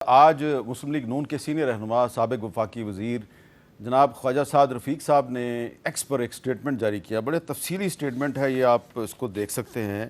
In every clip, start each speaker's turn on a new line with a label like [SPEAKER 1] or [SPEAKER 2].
[SPEAKER 1] آج مسلم لیگ نون کے سینئر رہنما سابق وفاقی وزیر جناب خواجہ سعد رفیق صاحب نے ایکس پر ایک سٹیٹمنٹ جاری کیا. بڑے تفصیلی سٹیٹمنٹ ہے یہ، آپ اس کو دیکھ سکتے ہیں.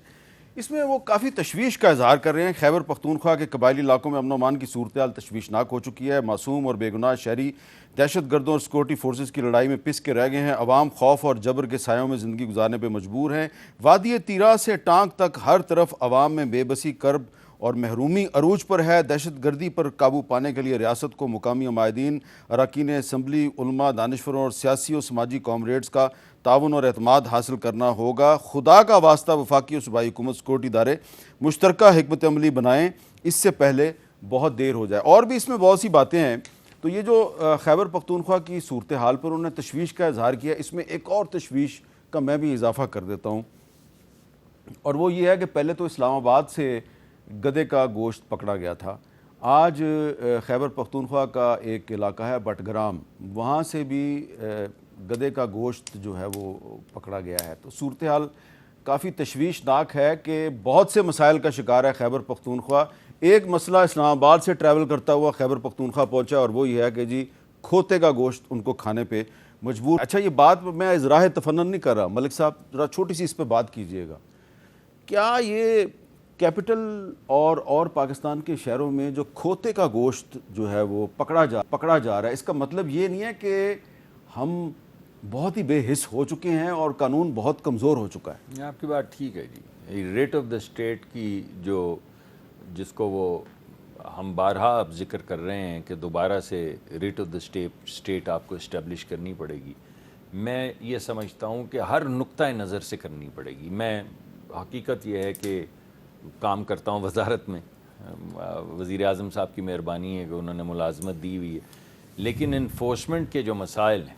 [SPEAKER 1] اس میں وہ کافی تشویش کا اظہار کر رہے ہیں. خیبر پختونخوا کے قبائلی علاقوں میں امن و امان کی صورتحال تشویشناک ہو چکی ہے. معصوم اور بے گناہ شہری دہشت گردوں اور سیکورٹی فورسز کی لڑائی میں پس کے رہ گئے ہیں. عوام خوف اور جبر کے سایوں میں زندگی گزارنے پہ مجبور ہیں. وادی تیرا سے ٹانک تک ہر طرف عوام میں بے بسی، کرب اور محرومی عروج پر ہے. دہشت گردی پر قابو پانے کے لیے ریاست کو مقامی عمائدین، اراکین اسمبلی، علماء، دانشوروں اور سیاسی و سماجی کامریڈز کا تعاون اور اعتماد حاصل کرنا ہوگا. خدا کا واسطہ وفاقی و صوبائی حکومت سیکورٹی ادارے مشترکہ حکمت عملی بنائیں، اس سے پہلے بہت دیر ہو جائے. اور بھی اس میں بہت سی باتیں ہیں. تو یہ جو خیبر پختونخوا کی صورتحال پر انہوں نے تشویش کا اظہار کیا، اس میں ایک اور تشویش کا میں بھی اضافہ کر دیتا ہوں، اور وہ یہ ہے کہ پہلے تو اسلام آباد سے گدھے کا گوشت پکڑا گیا تھا. آج خیبر پختونخوا کا ایک علاقہ ہے بٹگرام، وہاں سے بھی گدھے کا گوشت جو ہے وہ پکڑا گیا ہے. تو صورتحال کافی تشویشناک ہے کہ بہت سے مسائل کا شکار ہے خیبر پختونخوا. ایک مسئلہ اسلام آباد سے ٹریول کرتا ہوا خیبر پختونخوا پہنچا، اور وہ یہ ہے کہ جی کھوتے کا گوشت ان کو کھانے پہ مجبور. اچھا، یہ بات میں اظہار تفنن نہیں کر رہا. ملک صاحب ذرا چھوٹی سی اس پہ بات کیجئے گا. کیا یہ کیپٹل اور پاکستان کے شہروں میں جو کھوتے کا گوشت جو ہے وہ پکڑا جا رہا ہے، اس کا مطلب یہ نہیں ہے کہ ہم بہت ہی بے حس ہو چکے ہیں اور قانون بہت کمزور ہو چکا ہے؟
[SPEAKER 2] آپ کی بات ٹھیک ہے جی. ریٹ آف دا اسٹیٹ کی جس کو وہ ہم بارہا اب ذکر کر رہے ہیں کہ دوبارہ سے ریٹ آف دا اسٹیٹ آپ کو اسٹیبلش کرنی پڑے گی. میں یہ سمجھتا ہوں کہ ہر نقطۂ نظر سے کرنی پڑے گی. میں حقیقت یہ ہے کہ کام کرتا ہوں وزارت میں، وزیر اعظم صاحب کی مہربانی ہے کہ انہوں نے ملازمت دی ہوئی ہے، لیکن انفورسمنٹ کے جو مسائل ہیں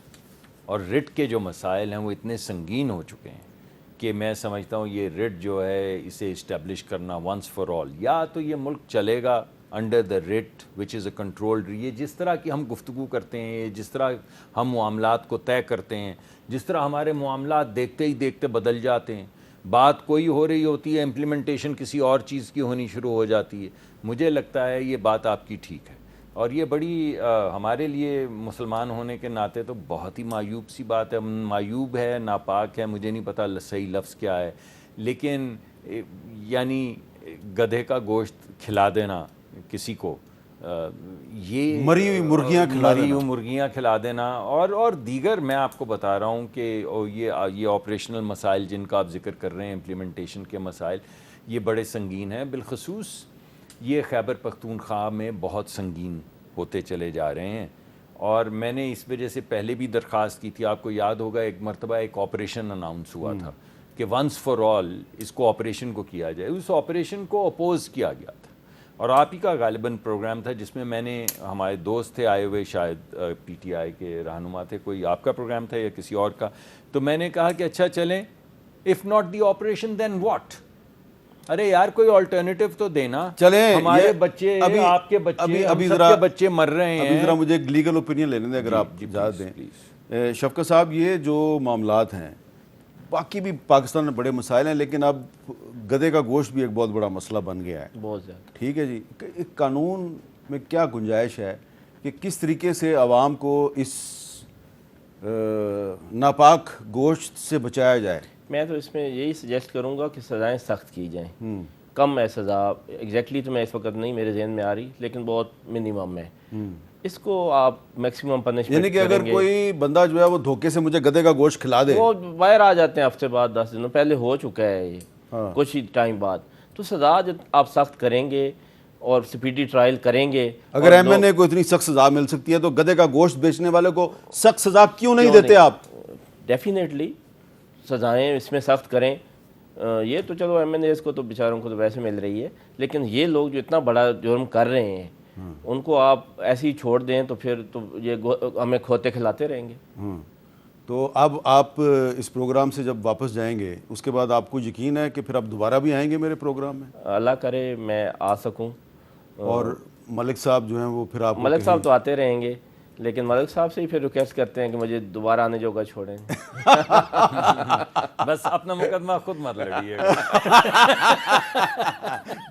[SPEAKER 2] اور رٹ کے جو مسائل ہیں وہ اتنے سنگین ہو چکے ہیں کہ میں سمجھتا ہوں یہ رٹ جو ہے اسے اسٹیبلش کرنا ونس فار آل. یا تو یہ ملک چلے گا under the rate which is a controlled. یہ جس طرح کی ہم گفتگو کرتے ہیں، جس طرح ہم معاملات کو طے کرتے ہیں، جس طرح ہمارے معاملات دیکھتے ہی دیکھتے بدل جاتے ہیں، بات کوئی ہو رہی ہوتی ہے، امپلیمنٹیشن کسی اور چیز کی ہونی شروع ہو جاتی ہے. مجھے لگتا ہے یہ بات آپ کی ٹھیک ہے، اور یہ بڑی ہمارے لیے مسلمان ہونے کے ناطے تو بہت ہی معیوب سی بات ہے. معیوب ہے، ناپاک ہے، مجھے نہیں پتہ صحیح لفظ کیا ہے، لیکن یعنی گدھے کا گوشت کھلا دینا کسی کو، یہ
[SPEAKER 1] مری ہوئی
[SPEAKER 2] مرغیاں کھلا دینا اور دیگر، میں آپ کو بتا رہا ہوں کہ یہ آپریشنل مسائل جن کا آپ ذکر کر رہے ہیں، امپلیمنٹیشن کے مسائل، یہ بڑے سنگین ہیں. بالخصوص یہ خیبر پختونخوا میں بہت سنگین ہوتے چلے جا رہے ہیں. اور میں نے اس وجہ سے پہلے بھی درخواست کی تھی. آپ کو یاد ہوگا ایک مرتبہ ایک آپریشن اناؤنس ہوا تھا کہ ونس فار آل اس کو آپریشن کو کیا جائے. اس آپریشن کو اپوز کیا گیا تھا، اور آپ ہی کا غالباً پروگرام تھا جس میں میں نے، ہمارے دوست تھے آئے ہوئے، شاید پی ٹی آئی کے رہنما تھے، کوئی آپ کا پروگرام تھا یا کسی اور کا. تو میں نے کہا کہ اچھا چلیں، if not the operation then what. ارے یار کوئی آلٹرنیٹیو تو دینا.
[SPEAKER 1] چلیں،
[SPEAKER 2] ہمارے بچے، آپ کے بچے، ہم سب کے بچے مر رہے ہیں.
[SPEAKER 1] ابھی ذرا مجھے ایک لیگل اوپینین لینے دیں اگر آپ اجازت دیں. شفقت صاحب، یہ جو معاملات ہیں، باقی بھی پاکستان میں بڑے مسائل ہیں، لیکن اب گدھے کا گوشت بھی ایک بہت بڑا مسئلہ بن گیا ہے.
[SPEAKER 3] بہت زیادہ.
[SPEAKER 1] ٹھیک ہے جی. ایک قانون میں کیا گنجائش ہے کہ کس طریقے سے عوام کو اس ناپاک گوشت سے بچایا جائے؟
[SPEAKER 3] میں تو اس میں یہی سجیسٹ کروں گا کہ سزائیں سخت کی جائیں. کم ہے سزا، ایگزیکٹلی تو میں اس وقت نہیں میرے ذہن میں آ رہی، لیکن بہت منیمم ہے. اس کو آپ میکسیمم پنشمنٹ،
[SPEAKER 1] یعنی کہ اگر کوئی بندہ جو ہے وہ دھوکے سے مجھے گدھے کا گوشت کھلا دے،
[SPEAKER 3] وہ باہر آ جاتے ہیں ہفتے بعد، 10 دنوں پہلے ہو چکا ہے یہ کچھ ہی ٹائم بعد، تو سزا جب آپ سخت کریں گے اور سپیڈی ٹرائل کریں گے.
[SPEAKER 1] اگر ایم این اے کو اتنی سخت سزا مل سکتی ہے تو گدھے کا گوشت بیچنے والے کو سخت سزا کیوں نہیں دیتے آپ؟
[SPEAKER 3] ڈیفینیٹلی سزائیں اس میں سخت کریں. یہ تو چلو ایم این اے کو تو بیچاروں کو تو ویسے مل رہی ہے، لیکن یہ لوگ جو اتنا بڑا جرم کر رہے ہیں ان کو آپ ایسے ہی چھوڑ دیں تو پھر تو یہ ہمیں کھوتے کھلاتے رہیں گے.
[SPEAKER 1] تو اب آپ اس پروگرام سے جب واپس جائیں گے اس کے بعد آپ کو یقین ہے کہ پھر آپ دوبارہ بھی آئیں گے میرے پروگرام میں؟
[SPEAKER 3] اللہ کرے میں آ سکوں.
[SPEAKER 1] اور ملک صاحب جو ہیں وہ پھر آپ
[SPEAKER 3] ملک صاحب تو آتے رہیں گے، لیکن ملک صاحب سے ہی پھر ریکویسٹ کرتے ہیں کہ مجھے دوبارہ آنے جوگا چھوڑیں.
[SPEAKER 2] بس اپنا مقدمہ خود مت لڑیے.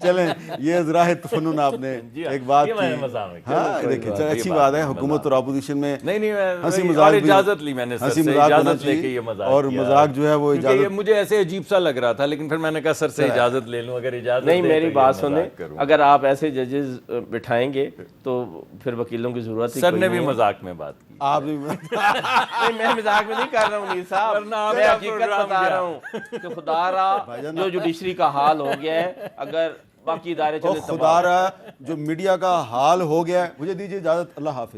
[SPEAKER 1] چلیں یہ ذرائع تفنن آپ نے ایک بات
[SPEAKER 2] یہ میں
[SPEAKER 1] کی.
[SPEAKER 2] مزاح میں
[SPEAKER 1] ہاں دیکھیں اچھی بات ہے, حکومت اور اپوزیشن میں
[SPEAKER 2] نہیں
[SPEAKER 1] ہنسی
[SPEAKER 2] اور
[SPEAKER 1] مذاق بھی,
[SPEAKER 2] اجازت لی میں نے سر
[SPEAKER 1] ہنسی
[SPEAKER 2] سے,
[SPEAKER 1] مذاق ہونا
[SPEAKER 2] اجازت لے کے
[SPEAKER 1] چاہیے,
[SPEAKER 2] یہ مذاق
[SPEAKER 1] اور
[SPEAKER 2] کیا.
[SPEAKER 1] مذاق جو ہے وہ
[SPEAKER 2] کیونکہ یہ
[SPEAKER 1] اجازت.
[SPEAKER 2] مجھے ایسے عجیب سا لگ رہا تھا, لیکن پھر میں نے کہا سر سے اجازت لے لوں, اگر اجازت
[SPEAKER 3] نہیں
[SPEAKER 2] دے
[SPEAKER 3] میری
[SPEAKER 2] تو
[SPEAKER 3] بات
[SPEAKER 2] یہ
[SPEAKER 3] سنیں,
[SPEAKER 2] مذاق کروں.
[SPEAKER 3] اگر آپ ایسے ججز بٹھائیں گے تو پھر وکیلوں کی ضرورت ہی
[SPEAKER 2] سر
[SPEAKER 3] کوئی
[SPEAKER 2] نے
[SPEAKER 3] نہیں
[SPEAKER 2] بھی
[SPEAKER 3] ہے.
[SPEAKER 2] مذاق میں بات کی.
[SPEAKER 1] آپ بھی
[SPEAKER 3] نہیں میں مذاق میں نہیں کر رہا ہوں منیر صاحب,
[SPEAKER 2] ورنہ آپ
[SPEAKER 3] میں
[SPEAKER 2] کا
[SPEAKER 3] حقیقت
[SPEAKER 2] پروگرام
[SPEAKER 3] بتا
[SPEAKER 2] کیا؟
[SPEAKER 3] رہا ہوں کہ خدا را جو جوڈیشری کا حال ہو گیا ہے, اگر باقی ادارے چلے
[SPEAKER 1] خدا را جو میڈیا کا حال ہو گیا ہے. مجھے دیجیے اجازت, اللہ حافظ.